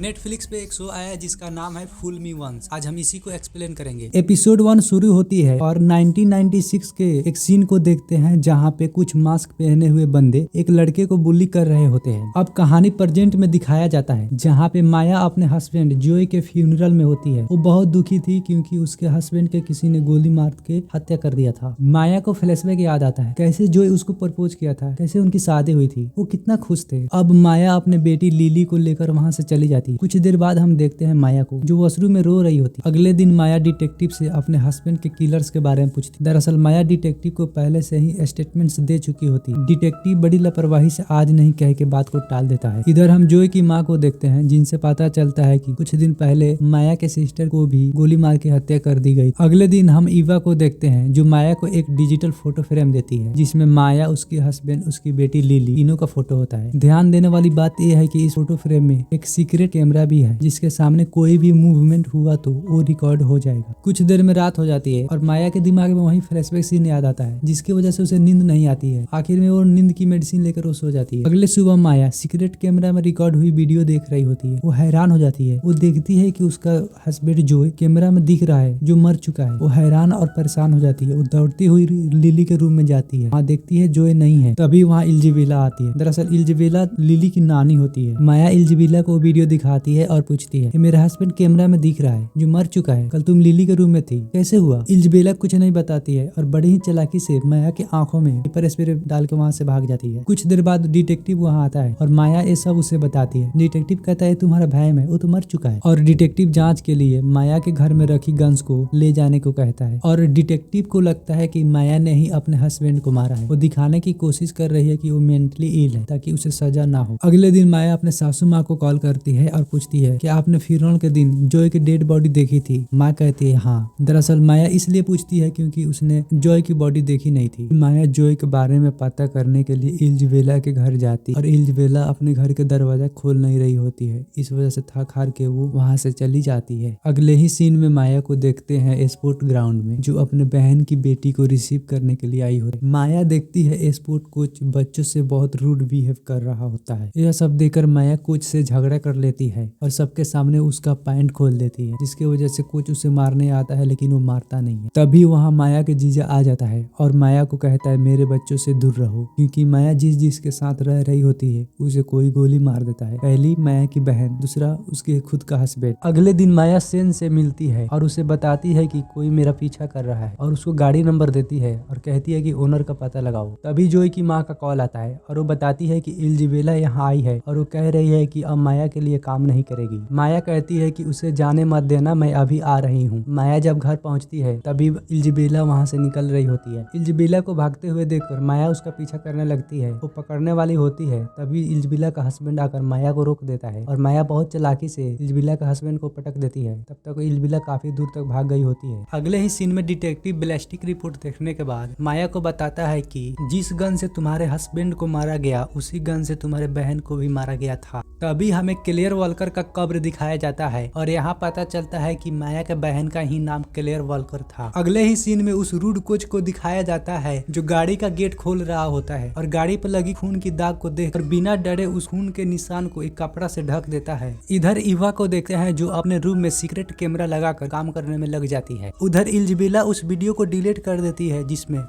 Netflix पे एक show आया है जिसका नाम है फूल मी वंस। आज हम इसी को एक्सप्लेन करेंगे। एपिसोड 1 शुरू होती है और 1996 के एक सीन को देखते हैं जहाँ पे कुछ मास्क पहने हुए बंदे एक लड़के को बुली कर रहे होते हैं। अब कहानी प्रेजेंट में दिखाया जाता है जहाँ पे माया अपने हस्बैंड जोई के फ्यूनरल में होती है। वो बहुत दुखी थी क्योंकि उसके हस्बैंड के किसी ने गोली मार के हत्या कर दिया था। माया को फ्लैशबैक याद आता है कैसे जोई उसको प्रपोज किया था, कैसे उनकी शादी हुई थी, वो कितना खुश थे। अब माया अपने बेटी लिली को लेकर वहाँ से चली जाती है। कुछ देर बाद हम देखते हैं माया को जो वॉशरूम में रो रही होती। अगले दिन माया डिटेक्टिव से अपने हस्बैंड के किलर्स के बारे में पूछती। दरअसल माया डिटेक्टिव को पहले से ही स्टेटमेंट्स दे चुकी होती। डिटेक्टिव बड़ी लापरवाही से आज नहीं कह के बात को टाल देता है। इधर हम जोई की माँ को देखते हैं जिनसे पता चलता है कि कुछ दिन पहले माया के सिस्टर को भी गोली मार के हत्या कर दी गई। अगले दिन हम ईवा को देखते हैं जो माया को एक डिजिटल फोटो फ्रेम देती है जिसमें माया, उसके हस्बैंड, उसकी बेटी लिली तीनों का फोटो होता है। ध्यान देने वाली बात यह है कि इस फोटो फ्रेम में एक सीक्रेट कैमरा भी है जिसके सामने कोई भी मूवमेंट हुआ तो वो रिकॉर्ड हो जाएगा। कुछ देर में रात हो जाती है और माया के दिमाग में वही फ्लैशबैक सीन याद आता है जिसकी वजह से उसे नींद नहीं आती है। आखिर में वो नींद की मेडिसिन लेकर वो सो जाती है। अगले सुबह माया सीक्रेट कैमरा में रिकॉर्ड हुई वीडियो देख रही होती है। वो हैरान हो जाती है। वो देखती है कि उसका हस्बैंड जोई कैमरा में दिख रहा है जो मर चुका है। वो हैरान और परेशान हो जाती है। वो दौड़ती हुई लिली के रूम में जाती है। वहाँ देखती है जोई नहीं है। तभी वहाँ इल्जिबेला आती है। दरअसल इल्जिबेला लिली की नानी होती है। माया इल्जिबेला को वीडियो दिखाती है और पूछती है कि मेरा हस्बैंड कैमरा में दिख रहा है जो मर चुका है। कल तुम लिली के रूम में थी, कैसे हुआ? इल्जिबेला कुछ नहीं बताती है और बड़ी ही चालाकी से माया की आंखों में पेपर स्प्रे डाल के वहाँ से भाग जाती है। कुछ देर बाद डिटेक्टिव वहाँ आता है और माया ये सब उसे बताती है। डिटेक्टिव कहता है तुम्हारा भाई है वो तो मर चुका है और डिटेक्टिव जांच के लिए माया के घर में रखी गन्स को ले जाने को कहता है और डिटेक्टिव को लगता है कि माया ने ही अपने हस्बैंड को मारा है। वो दिखाने की कोशिश कर रही है कि वो मेंटली इल है ताकि उसे सजा ना हो। अगले दिन माया अपने सासू माँ को कॉल करती है और पूछती है कि आपने फ्यूनरल के दिन जॉय की डेड बॉडी देखी थी? माँ कहती है हाँ। दरअसल माया इसलिए पूछती है क्योंकि उसने जॉय की बॉडी देखी नहीं थी। माया जॉय के बारे में पता करने के लिए इल्जिबेला के घर जाती और इल्जिबेला अपने घर के दरवाजा खोल नहीं रही होती है। इस वजह से थक हार के वो वहाँ से चली जाती है। अगले ही सीन में माया को देखते हैं स्पोर्ट ग्राउंड में जो अपने बहन की बेटी को रिसीव करने के लिए आई होती है। माया देखती है स्पोर्ट कोच बच्चों से बहुत रूड बिहेव कर रहा होता है। यह सब देखकर माया कोच से झगड़ा कर लेती है और सबके सामने उसका पैंट खोल देती है जिसकी वजह से कोच उसे मारने आता है लेकिन वो मारता नहीं है। तभी वहाँ माया के जीजा आ जाता है और माया को कहता है मेरे बच्चों से दूर रहो क्योंकि माया जिसके साथ रह रही होती है उसे कोई गोली मार देता है। पहली माया की बहन, दूसरा उसके खुद का हस्बैंड। अगले दिन माया सेन से मिलती है और उसे बताती है कि कोई मेरा पीछा कर रहा है और उसको गाड़ी नंबर देती है और कहती है कि ओनर का पता लगाओ। तभी जोई की माँ का कॉल आता है और वो बताती है कि इल्जिबेला यहाँ आई है और वो कह रही है कि अब माया के लिए काम नहीं करेगी। माया कहती है कि उसे जाने मत देना, मैं अभी आ रही हूँ। माया जब घर पहुँचती है तभी इल्जिबेला वहाँ से निकल रही होती है। इल्जिबेला को भागते हुए देखकर माया उसका पीछा करने लगती है। वो पकड़ने वाली होती है तभी इल्जिबेला का हस्बैंड आकर माया को रोक देता है और माया बहुत चालाकी से इल्जिबेला का हस्बैंड को पटक देती है। तब तक इल्जिबेला काफी दूर तक भाग गई होती है। अगले ही सीन में डिटेक्टिव बैलिस्टिक रिपोर्ट देखने के बाद माया को बताता है कि जिस गन से तुम्हारे हस्बैंड को मारा गया उसी गन से तुम्हारे बहन को भी मारा गया था। तभी हमें क्लेयर वॉल्कर का कब्र दिखाया जाता है और यहाँ पता चलता है कि माया के बहन का ही नाम क्लेयर वॉल्कर था। अगले ही सीन में उस रूड कोच को दिखाया जाता है जो गाड़ी का गेट खोल रहा होता है और गाड़ी पर लगी खून की दाग को देखकर बिना डरे उस खून के निशान को एक कपड़ा से ढक देता है। इधर ईवा को देखते हैं जो अपने रूम में सीक्रेट कैमरा लगाकर काम करने में लग जाती है। उधर इल्जिबेला उस वीडियो को डिलीट कर देती है जिसमें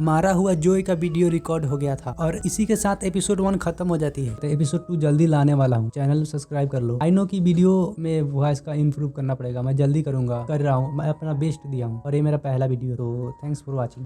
मारा हुआ जोई का वीडियो रिकॉर्ड हो गया था और इसी के साथ एपिसोड 1 खत्म हो जाती है। तो एपिसोड 2 जल्दी लाने वाला हूँ, चैनल सब्सक्राइब कर लो। आई नो की वीडियो में वॉइस का इम्प्रूव करना पड़ेगा, मैं जल्दी करूंगा, कर रहा हूँ, मैं अपना बेस्ट दिया हूँ और ये मेरा पहला वीडियो। तो थैंक्स फॉर वॉचिंग।